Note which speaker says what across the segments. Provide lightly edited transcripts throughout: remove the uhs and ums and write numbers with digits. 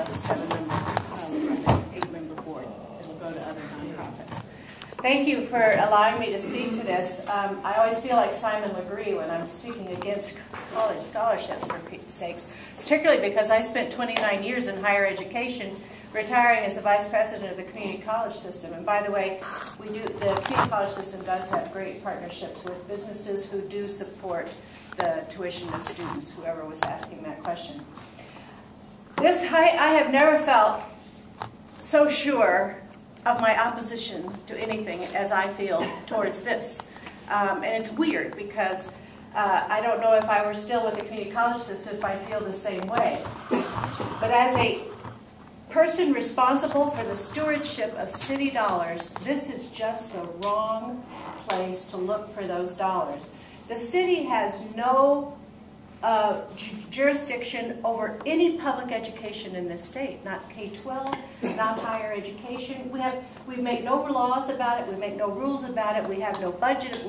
Speaker 1: a 8-member board. It'll go to other nonprofits. Thank you for allowing me to speak to this. I always feel like Simon Legree when I'm speaking against college scholarships, for Pete's sakes, particularly because I spent 29 years in higher education, retiring as the vice president of the community college system. And by the way, the community college system does have great partnerships with businesses who do support the tuition of students, whoever was asking that question. I have never felt so sure of my opposition to anything as I feel towards this. And it's weird because I don't know if I were still with the community college system if I feel the same way. But as a person responsible for the stewardship of city dollars, this is just the wrong place to look for those dollars. The city has no jurisdiction over any public education in this state, not K-12, not higher education. We make no laws about it, we make no rules about it, we have no budget,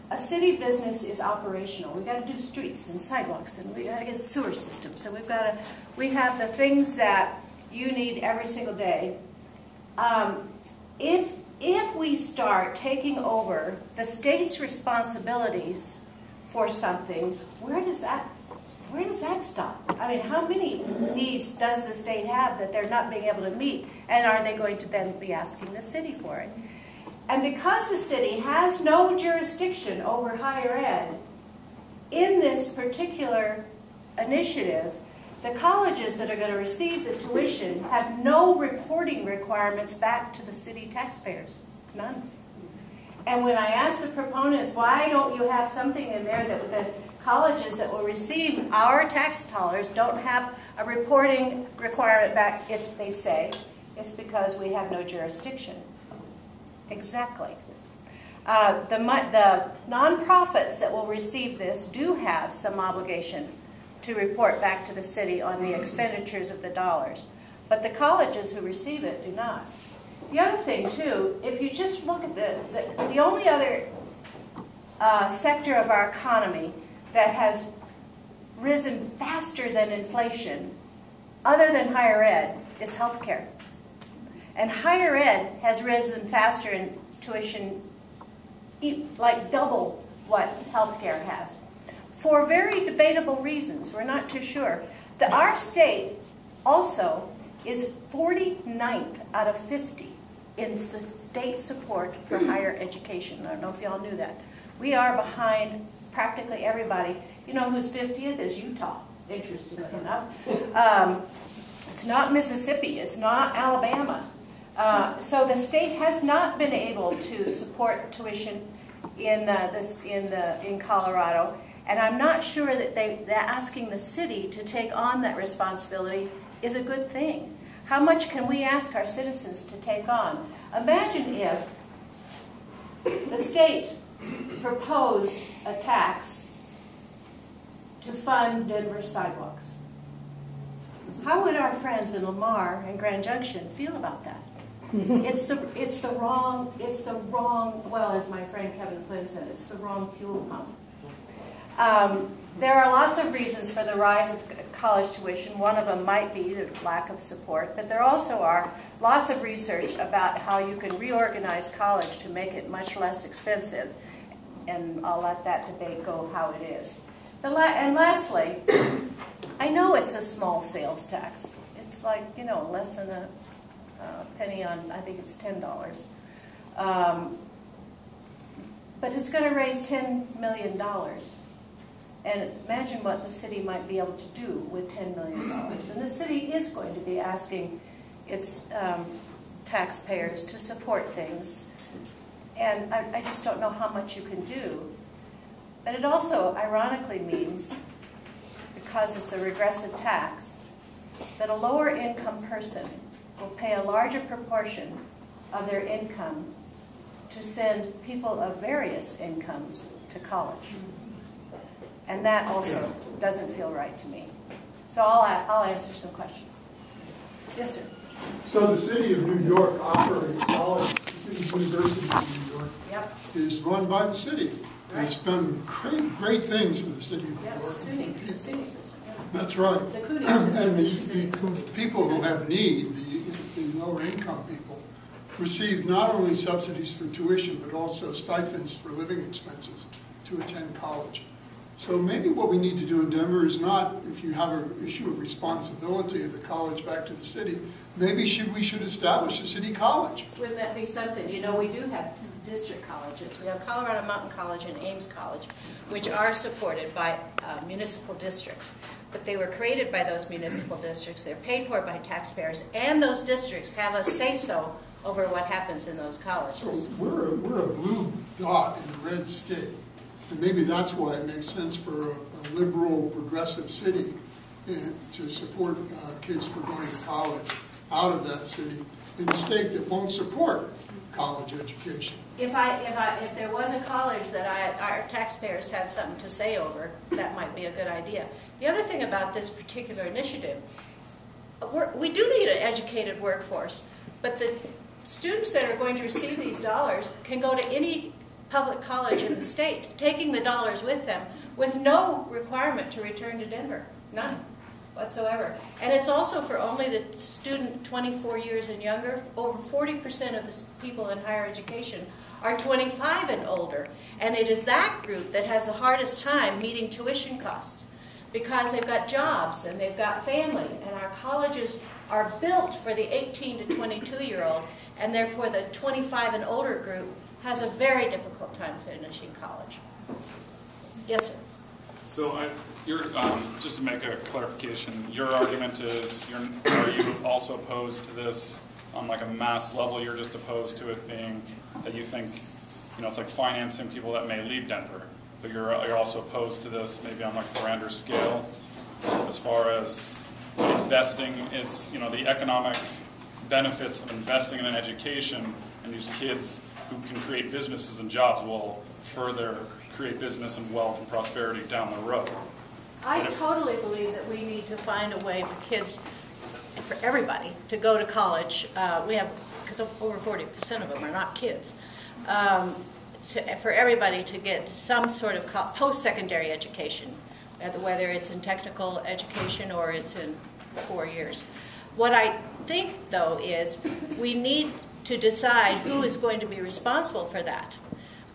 Speaker 1: a city business is operational. We've got to do streets and sidewalks, and we've got to get sewer systems, and we have the things that you need every single day. If we start taking over the state's responsibilities for something, where does that stop? I mean, how many needs does the state have that they're not being able to meet, and are they going to then be asking the city for it? And because the city has no jurisdiction over higher ed, in this particular initiative, the colleges that are going to receive the tuition have no reporting requirements back to the city taxpayers. None. And when I ask the proponents, why don't you have something in there that the colleges that will receive our tax dollars don't have a reporting requirement back, they say, it's because we have no jurisdiction. Exactly. The nonprofits that will receive this do have some obligation to report back to the city on the expenditures of the dollars. But the colleges who receive it do not. The other thing, too, if you just look at the only other sector of our economy that has risen faster than inflation, other than higher ed, is healthcare. And higher ed has risen faster in tuition, like double what healthcare has. For very debatable reasons, we're not too sure. Our state also is 49th out of 50 in state support for higher education. I don't know if y'all knew that. We are behind practically everybody. You know who's 50th is Utah, interestingly enough. It's not Mississippi, it's not Alabama. So the state has not been able to support tuition in Colorado, and I'm not sure that they're asking the city to take on that responsibility is a good thing. How much can we ask our citizens to take on? Imagine if the state proposed a tax to fund Denver sidewalks. How would our friends in Lamar and Grand Junction feel about that? It's the wrong, well, as my friend Kevin Flynn said, it's the wrong fuel pump. There are lots of reasons for the rise of college tuition. One of them might be the lack of support, but there also are lots of research about how you can reorganize college to make it much less expensive, and I'll let that debate go how it is. And lastly, I know it's a small sales tax. It's like, you know, less than a penny on, I think it's $10. But it's going to raise $10 million. And imagine what the city might be able to do with $10 million. And the city is going to be asking its taxpayers to support things. And I just don't know how much you can do. But it also ironically means, because it's a regressive tax, that a lower income person will pay a larger proportion of their income to send people of various incomes to college. And that also doesn't feel right to me. So I'll answer some questions. Yes, sir.
Speaker 2: So the city of New York operates college. The city's University of New York is run by the city. Right. It's done great things for the city of New York.
Speaker 1: Yes, SUNY system.
Speaker 2: That's right.
Speaker 1: The Cooney system.
Speaker 2: And the people who have need, the lower income people, receive not only subsidies for tuition, but also stipends for living expenses to attend college. So maybe what we need to do in Denver is not, if you have an issue of responsibility of the college back to the city, maybe we should establish a city college.
Speaker 1: Wouldn't that be something? You know, we do have district colleges. We have Colorado Mountain College and Ames College, which are supported by municipal districts. But they were created by those municipal districts. They're paid for by taxpayers, and those districts have a say-so over what happens in those colleges.
Speaker 2: So we're a blue dot in a red state. And maybe that's why it makes sense for a liberal, progressive city to support kids for going to college out of that city in a state that won't support college education.
Speaker 1: If there was a college that our taxpayers had something to say over, that might be a good idea. The other thing about this particular initiative, we do need an educated workforce, but the students that are going to receive these dollars can go to any public college in the state, taking the dollars with them, with no requirement to return to Denver, none whatsoever. And it's also for only the student 24 years and younger. Over 40% of the people in higher education are 25 and older, and it is that group that has the hardest time meeting tuition costs because they've got jobs and they've got family, and our colleges are built for the 18 to 22-year-old, and therefore the 25 and older group has a very difficult time finishing college. Yes, sir.
Speaker 3: So just to make a clarification, your argument is, are you also opposed to this on like a mass level? You're just opposed to it being that you think, it's like financing people that may leave Denver, but you're also opposed to this maybe on like a grander scale as far as investing. It's, the economic benefits of investing in an education, and these kids who can create businesses and jobs will further create business and wealth and prosperity down the road.
Speaker 1: I totally believe that we need to find a way for kids, for everybody, to go to college. We have, because over 40% of them are not kids, for everybody to get some sort of post-secondary education, whether it's in technical education or it's in 4 years. What I think, though, is we need to decide who is going to be responsible for that.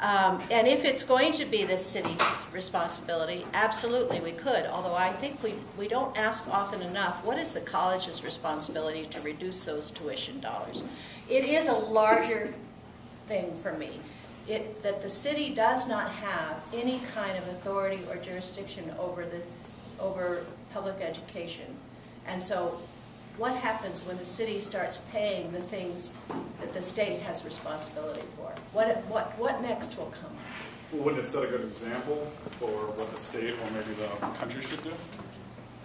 Speaker 1: And if it's going to be the city's responsibility, absolutely we could, although I think we don't ask often enough, what is the college's responsibility to reduce those tuition dollars? It is a larger thing for me, that the city does not have any kind of authority or jurisdiction over public education. And so what happens when the city starts paying the things that the state has responsibility for? What next will come?
Speaker 3: Well, wouldn't it set a good example for what the state or maybe the country should do?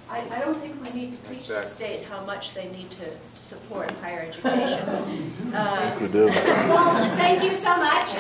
Speaker 1: I don't think we need to teach the state how much they need to support higher education.
Speaker 4: We do.
Speaker 5: Well, thank you so much.